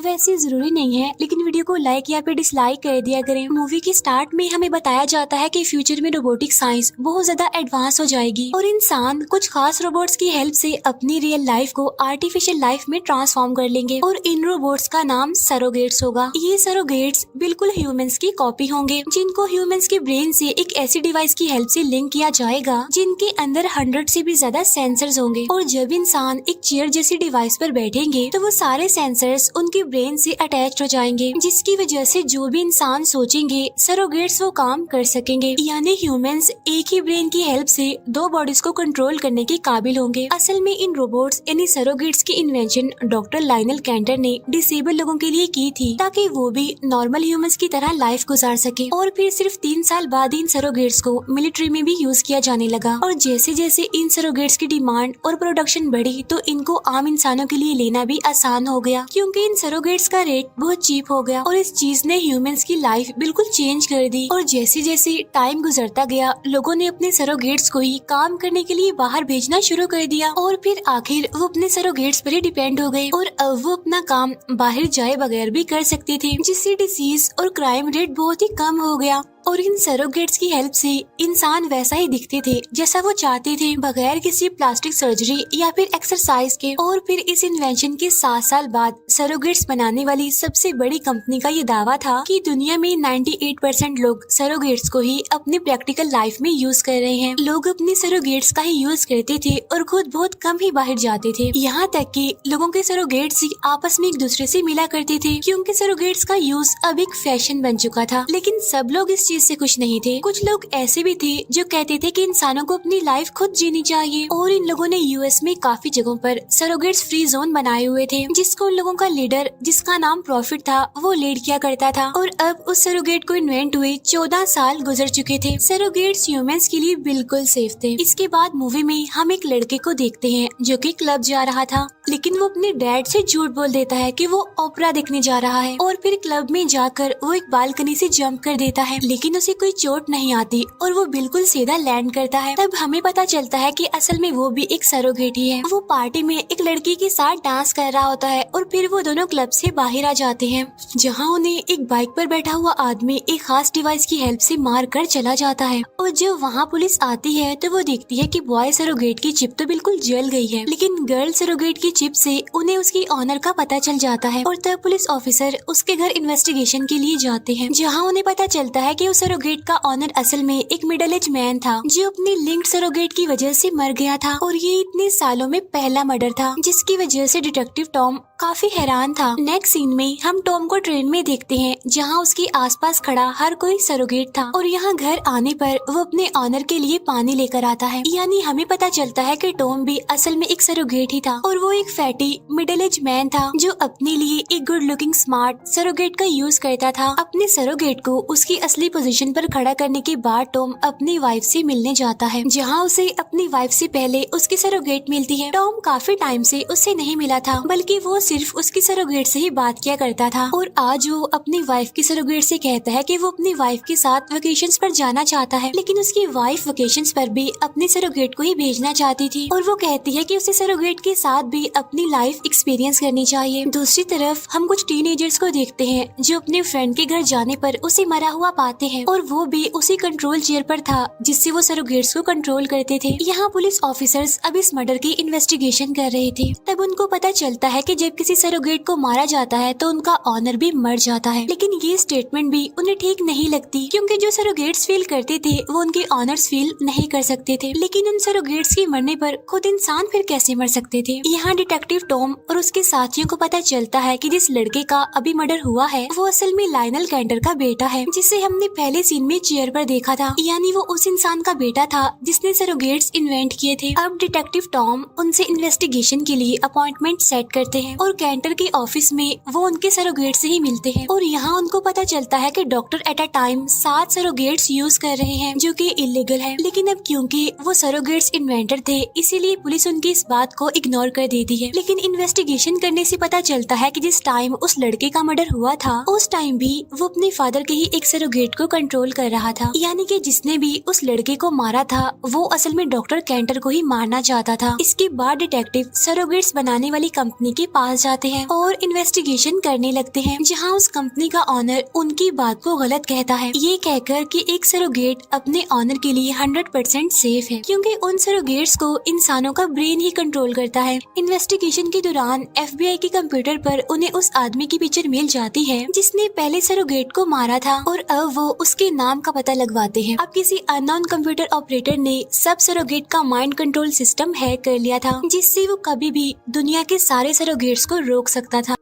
वैसे जरूरी नहीं है, लेकिन वीडियो को लाइक या फिर डिसलाइक कर दिया करें। मूवी के स्टार्ट में हमें बताया जाता है कि फ्यूचर में रोबोटिक साइंस बहुत ज्यादा एडवांस हो जाएगी और इंसान कुछ खास रोबोट्स की हेल्प से अपनी रियल लाइफ को आर्टिफिशियल लाइफ में ट्रांसफॉर्म कर लेंगे और इन रोबोट्स का नाम सरोगेट्स होगा। ये सरोगेट्स बिल्कुल ह्यूमंस की कॉपी होंगे, जिनको ह्यूमंस के ब्रेन से एक ऐसी डिवाइस की हेल्प से लिंक किया जाएगा जिनके अंदर 100 से भी ज्यादा सेंसर्स होंगे। और जब इंसान एक चेयर जैसी डिवाइस पर बैठेंगे तो वो सारे सेंसर्स उनके ब्रेन से अटैच हो जाएंगे, जिसकी वजह से जो भी इंसान सोचेंगे सरोगेट्स वो काम कर सकेंगे। यानी ह्यूमंस एक ही ब्रेन की हेल्प से दो बॉडीज को कंट्रोल करने के काबिल होंगे। असल में इन रोबोट्स यानी सरोगेट्स की इन्वेंशन डॉक्टर लायनल कैंटर ने डिसेबल लोगों के लिए की थी, ताकि वो भी नॉर्मल ह्यूमंस की तरह लाइफ गुजार सके। और फिर सिर्फ 3 साल बाद इन सरोगेट्स को मिलिट्री में भी यूज किया जाने लगा। और जैसे जैसे इन सरोगेट्स की डिमांड और प्रोडक्शन बढ़ी तो इनको आम इंसानों के लिए लेना भी आसान हो गया, क्योंकि इन सरोगेट्स का रेट बहुत चीप हो गया। और इस चीज ने ह्यूमंस की लाइफ बिल्कुल चेंज कर दी। और जैसे जैसे टाइम गुजरता गया, लोगों ने अपने सरोगेट्स को ही काम करने के लिए बाहर भेजना शुरू कर दिया और फिर आखिर वो अपने सरोगेट्स पर ही डिपेंड हो गए और अब वो अपना काम बाहर जाए बगैर भी कर सकते थे, जिससे डिसीज और क्राइम रेट बहुत ही कम हो गया। और इन सरोगेट्स की हेल्प से इंसान वैसा ही दिखते थे जैसा वो चाहते थे, बगैर किसी प्लास्टिक सर्जरी या फिर एक्सरसाइज के। और फिर इस इन्वेंशन के 7 साल बाद सरोगेट्स बनाने वाली सबसे बड़ी कंपनी का ये दावा था कि दुनिया में 98% लोग सरोगेट्स को ही अपनी प्रैक्टिकल लाइफ में यूज कर रहे हैं। लोग अपने सरोगेट्स का ही यूज करते थे और खुद बहुत कम ही बाहर जाते थे। यहाँ तक कि लोगों के सरोगेट्स ही आपस में एक दूसरे से मिला करते थे, क्योंकि सरोगेट्स का यूज अब एक फैशन बन चुका था। लेकिन सब लोग इस से खुश नहीं थे। कुछ लोग ऐसे भी थे जो कहते थे कि इंसानों को अपनी लाइफ खुद जीनी चाहिए। और इन लोगों ने यूएस में काफी जगहों पर सरोगेट्स फ्री जोन बनाए हुए थे, जिसको उन लोगों का लीडर, जिसका नाम प्रॉफिट था, वो लीड किया करता था। और अब उस सरोगेट को इन्वेंट हुए 14 साल गुजर चुके थे। सरोगेट्स ह्यूमंस के लिए बिल्कुल सेफ थे। इसके बाद मूवी में हम एक लड़के को देखते हैं जो कि क्लब जा रहा था, लेकिन वो अपने डैड से झूठ बोल देता है कि वो ओपेरा देखने जा रहा है। और फिर क्लब में जाकर वो एक बालकनी से जंप कर देता है, लेकिन उसे कोई चोट नहीं आती और वो बिल्कुल सीधा लैंड करता है। तब हमें पता चलता है कि असल में वो भी एक सरोगेट ही है। वो पार्टी में एक लड़की के साथ डांस कर रहा होता है और फिर वो दोनों क्लब से बाहर आ जाते हैं, जहाँ उन्हें एक बाइक पर बैठा हुआ आदमी एक खास डिवाइस की हेल्प से मार कर चला जाता है। और जब वहाँ पुलिस आती है तो वो देखती है कि बॉय सरोगेट की चिप तो बिल्कुल जल गई है, लेकिन गर्ल सरोगेट की चिप से उन्हें उसकी ऑनर का पता चल जाता है। और तब पुलिस ऑफिसर उसके घर इन्वेस्टिगेशन के लिए जाते हैं, जहाँ उन्हें पता चलता है कि उस सरोगेट का ऑनर असल में एक मिडिल एज मैन था जो अपनी लिंक्ड सरोगेट की वजह से मर गया था। और ये इतने सालों में पहला मर्डर था, जिसकी वजह से डिटेक्टिव टॉम काफी हैरान था। नेक्स्ट सीन में हम टॉम को ट्रेन में देखते हैं, जहाँ उसके आसपास खड़ा हर कोई सरोगेट था। और यहाँ घर आने पर वो अपने ऑनर के लिए पानी लेकर आता है। यानी हमें पता चलता है कि टॉम भी असल में एक सरोगेट ही था और वो एक फैटी मिडिल एज मैन था जो अपने लिए एक गुड लुकिंग स्मार्ट सरोगेट का यूज करता था। अपने सरोगेट को उसकी असली पोजीशन पर खड़ा करने के बाद टॉम अपनी वाइफ से मिलने जाता है, जहाँ उसे अपनी वाइफ से पहले उसकी सरोगेट मिलती है। टॉम काफी टाइम से उससे नहीं मिला था, बल्कि वो सिर्फ उसकी सरोगेट से ही बात किया करता था। और आज वो अपनी वाइफ की सरोगेट से कहता है कि वो अपनी वाइफ के साथ वेकेशंस पर जाना चाहता है, लेकिन उसकी वाइफ वेकेशंस पर भी अपनी सरोगेट को ही भेजना चाहती थी। और वो कहती है कि उसे सरोगेट के साथ भी अपनी लाइफ एक्सपीरियंस करनी चाहिए। दूसरी तरफ हम कुछ टीनेजर्स को देखते हैं जो अपने फ्रेंड के घर जाने पर उसे मरा हुआ पाते हैं, और वो भी उसी कंट्रोल चेयर पर था जिससे वो सरोगेट्स को कंट्रोल करते थे। यहाँ पुलिस ऑफिसर्स अब इस मर्डर की इन्वेस्टिगेशन कर रहे थे। तब उनको पता चलता है कि जब किसी सरोगेट को मारा जाता है तो उनका ऑनर भी मर जाता है। लेकिन ये स्टेटमेंट भी उन्हें ठीक नहीं लगती, क्योंकि जो सरोगेट्स फील करते थे वो उनके ऑनर्स फील नहीं कर सकते थे। लेकिन उन सरोगेट्स के मरने पर खुद इंसान फिर कैसे मर सकते थे। यहाँ डिटेक्टिव टॉम और उसके साथियों को पता चलता है कि जिस लड़के का अभी मर्डर हुआ है वो असल में लायनल कैंटर का बेटा है, जिसे हमने पहले सीन में चेयर पर देखा था। यानी वो उस इंसान का बेटा था जिसने सरोगेट्स इन्वेंट किए थे। अब डिटेक्टिव टॉम उनसे इन्वेस्टिगेशन के लिए अपॉइंटमेंट सेट करते हैं और कैंटर के ऑफिस में वो उनके सरोगेट से ही मिलते हैं। और यहाँ उनको पता चलता है कि doctor at a time 7 surrogates use कर रहे हैं, जो कि इलीगल है। लेकिन अब क्योंकि वो सरोगेट्स इन्वेंटर थे, इसीलिए पुलिस उनकी इस बात को इग्नोर कर देती है। लेकिन इन्वेस्टिगेशन करने से पता चलता है कि जिस टाइम उस लड़के का मर्डर हुआ था, उस टाइम भी वो अपने फादर के ही एक सरोगेट को को कंट्रोल कर रहा था। यानी कि जिसने भी उस लड़के को मारा था वो असल में डॉक्टर कैंटर को ही मारना चाहता था। इसके बाद डिटेक्टिव सरोगेट्स बनाने वाली कंपनी के पास जाते हैं और इन्वेस्टिगेशन करने लगते हैं, जहाँ उस कंपनी का ऑनर उनकी बात को गलत कहता है, ये कहकर कि एक सरोगेट अपने ऑनर के लिए 100% सेफ है, क्योंकि उन सरोगेट्स को इंसानों का ब्रेन ही कंट्रोल करता है। इन्वेस्टिगेशन के दौरान FBI के कंप्यूटर पर उन्हें उस आदमी की पिक्चर मिल जाती है जिसने पहले सरोगेट को मारा था और अब वो उसके नाम का पता लगवाते हैं। अब किसी अननोन कंप्यूटर ऑपरेटर ने सब सरोगेट का माइंड कंट्रोल सिस्टम हैक कर लिया था, जिससे वो कभी भी दुनिया के सारे सरोगेट्स को रोक सकता था।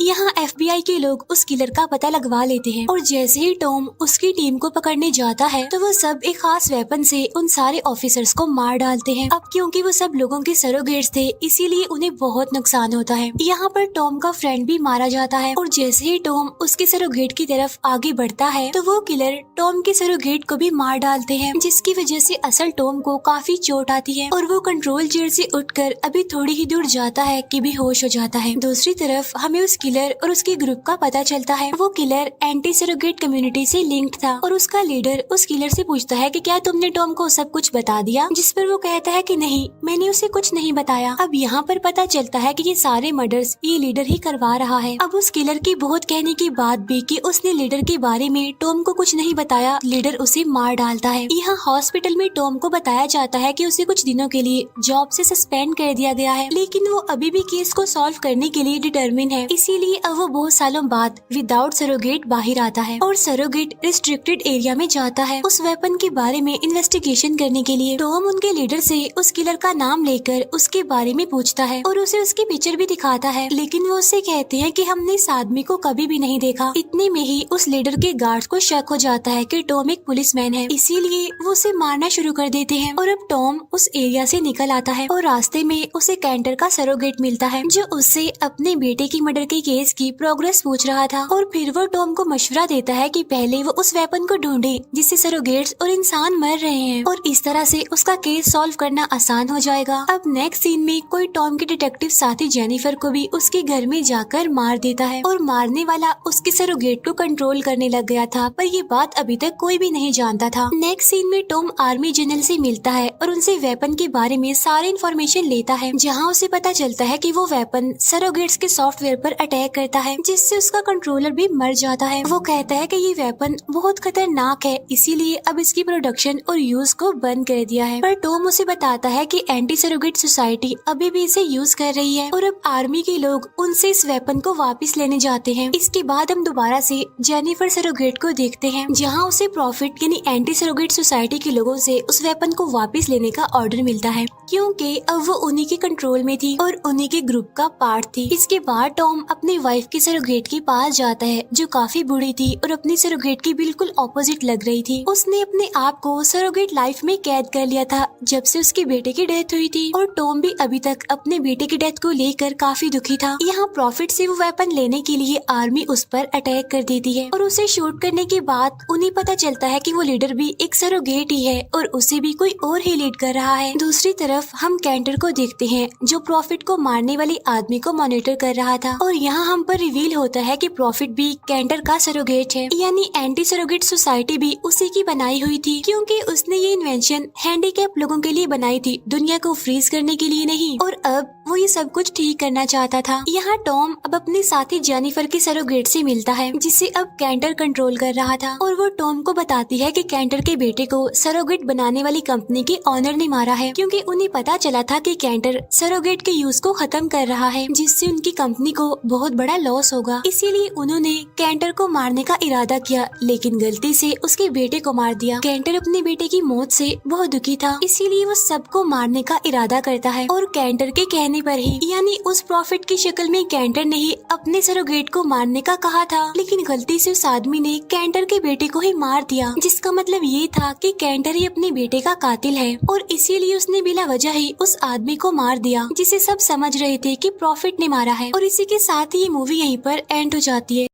यहाँ FBI के लोग उस किलर का पता लगवा लेते हैं और जैसे ही टॉम उसकी टीम को पकड़ने जाता है तो वो सब एक खास वेपन से उन सारे ऑफिसर्स को मार डालते हैं। अब क्योंकि वो सब लोगों के सरोगेट्स थे इसीलिए उन्हें बहुत नुकसान होता है। यहाँ पर टॉम का फ्रेंड भी मारा जाता है और जैसे ही टॉम उसके सरोगेट की तरफ आगे बढ़ता है तो वो किलर टॉम के सरोगेट को भी मार डालते हैं, जिसकी वजह से असल टॉम को काफी चोट आती है और वो कंट्रोल चेयर से उठकर अभी थोड़ी ही दूर जाता है कि बेहोश हो जाता है। दूसरी तरफ हमें उस किलर और उसके ग्रुप का पता चलता है। वो किलर एंटी सरोगेट कम्युनिटी से लिंक्ड था और उसका लीडर उस किलर से पूछता है कि क्या तुमने टॉम को सब कुछ बता दिया, जिस पर वो कहता है कि नहीं, मैंने उसे कुछ नहीं बताया। अब यहाँ पर पता चलता है कि ये सारे मर्डर्स ये लीडर ही करवा रहा है। अब उस किलर की बहुत कहने के बाद भी कि उसने लीडर के बारे में टॉम को कुछ नहीं बताया, लीडर उसे मार डालता है। यहाँ हॉस्पिटल में टॉम को बताया जाता है कि उसे कुछ दिनों के लिए जॉब से सस्पेंड कर दिया गया है, लेकिन वो अभी भी केस को सॉल्व करने के लिए डिटर्मिन है। इसीलिए अब वो बहुत सालों बाद विदाउट सरोगेट बाहर आता है और सरोगेट रिस्ट्रिक्टेड एरिया में जाता है उस वेपन के बारे में इन्वेस्टिगेशन करने के लिए। टॉम उनके लीडर से उस किलर का नाम लेकर उसके बारे में पूछता है और उसे उसकी पिक्चर भी दिखाता है, लेकिन वो उससे कहते हैं कि हमने इस आदमी को कभी भी नहीं देखा। इतने में ही उस लीडर के गार्ड्स को शक हो जाता है कि टॉम एक पुलिसमैन है, इसीलिए वो उसे मारना शुरू कर देते हैं। और अब टॉम उस एरिया से निकल आता है और रास्ते में उसे कैंटर का सरोगेट मिलता है जो उससे अपने बेटे की मर्डर के केस की प्रोग्रेस पूछ रहा था। और फिर वो टॉम को मशवरा देता है कि पहले वो उस वेपन को ढूंढे जिससे सरोगेट्स और इंसान मर रहे हैं और इस तरह से उसका केस सॉल्व करना आसान हो जाएगा। अब नेक्स्ट सीन में कोई टॉम के डिटेक्टिव साथी जेनिफर को भी उसके घर में जाकर मार देता है और मारने वाला उसके सरोगेट को कंट्रोल करने लग गया था, पर ये बात अभी तक कोई भी नहीं जानता था। नेक्स्ट सीन में टॉम आर्मी जनरल से मिलता है और उनसे वेपन के बारे में सारे इन्फॉर्मेशन लेता है, जहाँ उसे पता चलता है कि वो वेपन सरोगेट्स के सॉफ्टवेयर पर अटैक करता है जिससे उसका कंट्रोलर भी मर जाता है। वो कहता है कि ये वेपन बहुत खतरनाक है, इसीलिए अब इसकी प्रोडक्शन और यूज को बंद कर दिया है। पर टॉम उसे बताता है कि एंटी सरोगेट सोसाइटी अभी भी इसे यूज कर रही है और अब आर्मी के लोग उनसे इस वेपन को वापस लेने जाते हैं। इसके बाद हम दोबारा से जेनिफर सरोगेट को देखते हैं, जहाँ उसे प्रॉफिट यानी एंटी सरोगेट सोसाइटी के लोगों से उस वेपन को वापस लेने का ऑर्डर मिलता है, क्योंकि अब वो उन्हीं के कंट्रोल में थी और उन्हीं के ग्रुप का पार्ट थी। इसके बाद टॉम अपनी वाइफ की सरोगेट के पास जाता है जो काफी बूढ़ी थी और अपनी सरोगेट की बिल्कुल ऑपोजिट लग रही थी। उसने अपने आप को सरोगेट लाइफ में कैद कर लिया था जब से उसके बेटे की डेथ हुई थी और टॉम भी अभी तक अपने बेटे की डेथ को लेकर काफी दुखी था। यहाँ प्रॉफिट से वो वेपन लेने के लिए आर्मी उस पर अटैक कर देती है और उसे शूट करने के बाद उन्हें पता चलता है कि वो लीडर भी एक सरोगेट ही है और उसे भी कोई और ही लीड कर रहा है। दूसरी तरफ हम कैंटर को देखते हैं जो प्रॉफिट को मारने वाले आदमी को मॉनिटर कर रहा था और यहाँ हम पर रिवील होता है कि प्रॉफिट भी कैंटर का सरोगेट है, यानी एंटी सरोगेट सोसाइटी भी उसी की बनाई हुई थी, क्योंकि उसने ये इन्वेंशन हैंडीकैप लोगों के लिए बनाई थी, दुनिया को फ्रीज करने के लिए नहीं। और अब वो ये सब कुछ ठीक करना चाहता था। यहाँ टॉम अब अपने साथी जेनिफर के सरोगेट से मिलता है जिसे अब कैंटर कंट्रोल कर रहा था और वो टॉम को बताती है कि कैंटर के बेटे को सरोगेट बनाने वाली कंपनी के ऑनर ने मारा है, क्योंकि उन्हें पता चला था कि कैंटर सरोगेट के यूज को खत्म कर रहा है जिससे उनकी कंपनी को बहुत बड़ा लॉस होगा। इसीलिए उन्होंने कैंटर को मारने का इरादा किया, लेकिन गलती से उसके बेटे को मार दिया। कैंटर अपने बेटे की मौत से बहुत दुखी था, इसीलिए वो सबको मारने का इरादा करता है और कैंटर के कहने पर ही, यानी उस प्रॉफिट की शक्ल में कैंटर ने ही अपने सरोगेट को मारने का कहा था, लेकिन गलती से उस आदमी ने कैंटर के बेटे को ही मार दिया, जिसका मतलब ये था कि कैंटर ही अपने बेटे का कातिल है और इसीलिए उसने बिना वजह ही उस आदमी को मार दिया, जिसे सब समझ रहे थे कि प्रॉफिट ने मारा है। और इसी के साथ ही ये मूवी यहीं पर एंड हो जाती है।